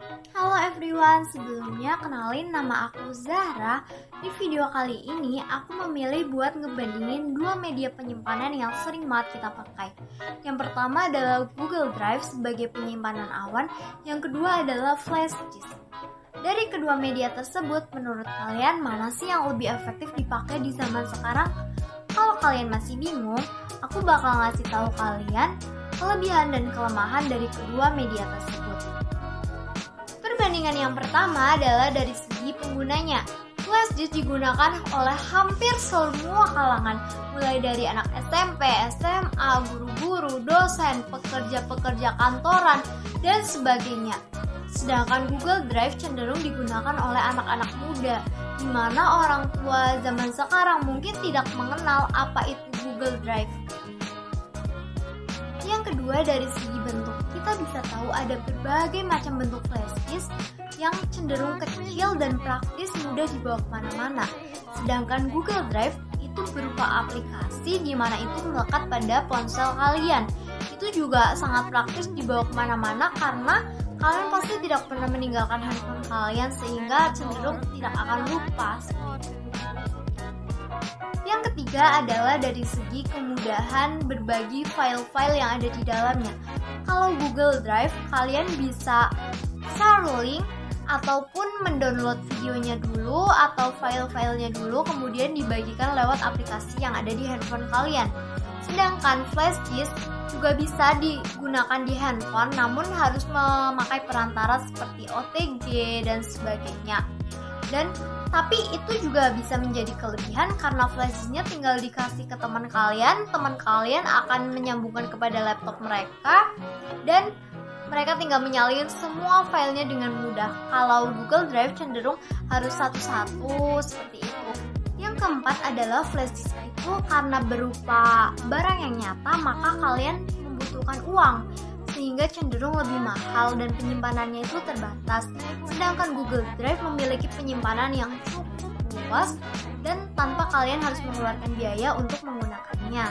Halo everyone, sebelumnya kenalin nama aku Zahra. Di video kali ini aku memilih buat ngebandingin dua media penyimpanan yang sering banget kita pakai. Yang pertama adalah Google Drive sebagai penyimpanan awan, yang kedua adalah flash disk. Dari kedua media tersebut, menurut kalian mana sih yang lebih efektif dipakai di zaman sekarang? Kalau kalian masih bingung, aku bakal ngasih tahu kalian kelebihan dan kelemahan dari kedua media tersebut. Perbandingan yang pertama adalah dari segi penggunanya. Flash disk digunakan oleh hampir semua kalangan, mulai dari anak SMP, SMA, guru-guru, dosen, pekerja-pekerja kantoran, dan sebagainya. Sedangkan Google Drive cenderung digunakan oleh anak-anak muda, di mana orang tua zaman sekarang mungkin tidak mengenal apa itu Google Drive. Yang kedua, dari segi bentuk, kita bisa tahu ada berbagai macam bentuk flash disk yang cenderung kecil dan praktis, mudah dibawa kemana-mana. Sedangkan Google Drive itu berupa aplikasi di mana itu melekat pada ponsel kalian. Itu juga sangat praktis dibawa kemana-mana karena kalian pasti tidak pernah meninggalkan handphone kalian, sehingga cenderung tidak akan lupa. Yang ketiga adalah dari segi kemudahan berbagi file-file yang ada di dalamnya. Kalau Google Drive, kalian bisa share link ataupun mendownload videonya dulu atau file-filenya dulu, kemudian dibagikan lewat aplikasi yang ada di handphone kalian. Sedangkan flash disk juga bisa digunakan di handphone, namun harus memakai perantara seperti OTG dan sebagainya. Tapi itu juga bisa menjadi kelebihan karena flash disknya tinggal dikasih ke teman kalian akan menyambungkan kepada laptop mereka dan mereka tinggal menyalin semua filenya dengan mudah. Kalau Google Drive cenderung harus satu-satu seperti itu. Yang keempat adalah flash disk itu karena berupa barang yang nyata, maka kalian membutuhkan uang, sehingga cenderung lebih mahal dan penyimpanannya itu terbatas. Sedangkan Google Drive memiliki penyimpanan yang cukup luas dan tanpa kalian harus mengeluarkan biaya untuk menggunakannya.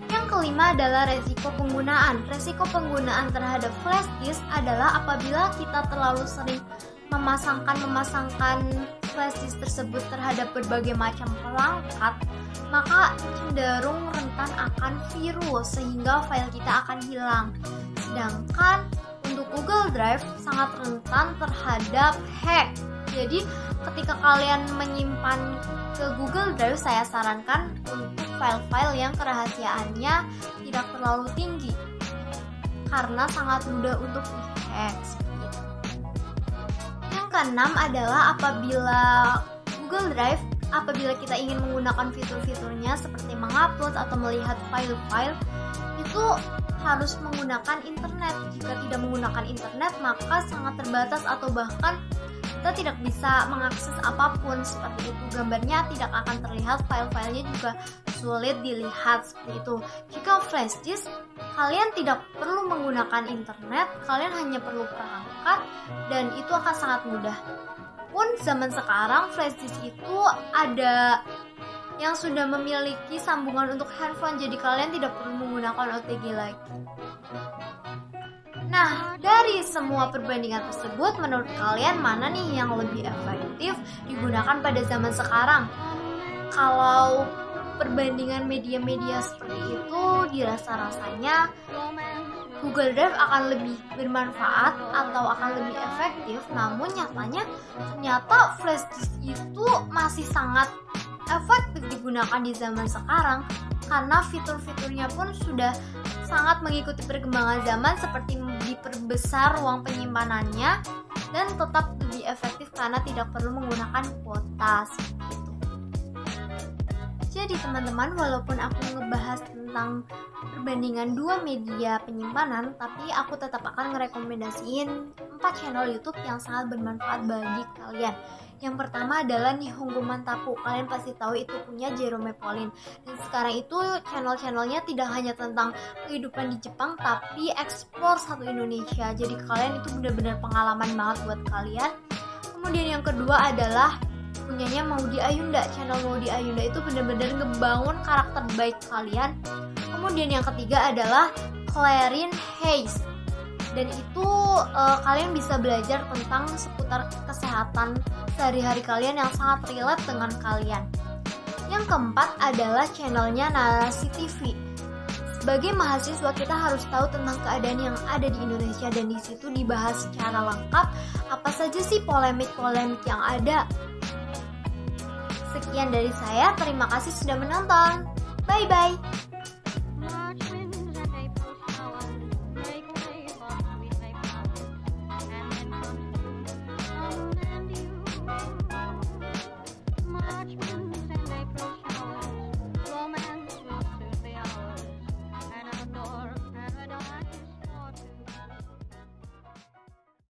Yang kelima adalah resiko penggunaan. Resiko penggunaan terhadap flash disk adalah apabila kita terlalu sering memasangkan flash disk tersebut terhadap berbagai macam perangkat, maka cenderung rentan akan virus sehingga file kita akan hilang. Sedangkan untuk Google Drive sangat rentan terhadap hack. Jadi ketika kalian menyimpan ke Google Drive, saya sarankan untuk file-file yang kerahasiaannya tidak terlalu tinggi karena sangat mudah untuk dihack. Yang keenam adalah apabila kita ingin menggunakan fitur-fiturnya seperti mengupload atau melihat file-file, itu harus menggunakan internet. Jika tidak menggunakan internet, maka sangat terbatas atau bahkan kita tidak bisa mengakses apapun seperti itu. Gambarnya tidak akan terlihat, file-filenya juga sulit dilihat seperti itu. Jika flash disk, kalian tidak perlu menggunakan internet, kalian hanya perlu perangkat dan itu akan sangat mudah. Pun zaman sekarang flash disk itu ada yang sudah memiliki sambungan untuk handphone, jadi kalian tidak perlu menggunakan OTG lagi. Nah, dari semua perbandingan tersebut, menurut kalian mana nih yang lebih efektif digunakan pada zaman sekarang? Kalau perbandingan media-media seperti itu, dirasa-rasanya Google Drive akan lebih bermanfaat atau akan lebih efektif, namun nyatanya ternyata flash disk itu masih sangat efektif digunakan di zaman sekarang karena fitur-fiturnya pun sudah sangat mengikuti perkembangan zaman, seperti diperbesar ruang penyimpanannya dan tetap lebih efektif karena tidak perlu menggunakan kuota seperti itu. Jadi teman-teman, walaupun aku ngebahas tentang perbandingan dua media penyimpanan, tapi aku tetap akan ngerekomendasiin 4 channel YouTube yang sangat bermanfaat bagi kalian. Yang pertama adalah Nihongo Mantaku. Kalian pasti tahu itu punya Jerome Pauline. Dan sekarang itu channel-channelnya tidak hanya tentang kehidupan di Jepang, tapi ekspor satu Indonesia. Jadi kalian itu benar-benar pengalaman banget buat kalian. Kemudian yang kedua adalah punyanya Maudy Ayunda. Channel Maudy Ayunda itu benar-benar ngebangun karakter baik kalian. Kemudian yang ketiga adalah Clarin Hayes. Dan itu kalian bisa belajar tentang seputar kesehatan sehari-hari kalian yang sangat relate dengan kalian. Yang keempat adalah channelnya Narasi TV. Sebagai mahasiswa kita harus tahu tentang keadaan yang ada di Indonesia, dan di situ dibahas secara lengkap apa saja sih polemik-polemik yang ada. Sekian dari saya, terima kasih sudah menonton. Bye-bye.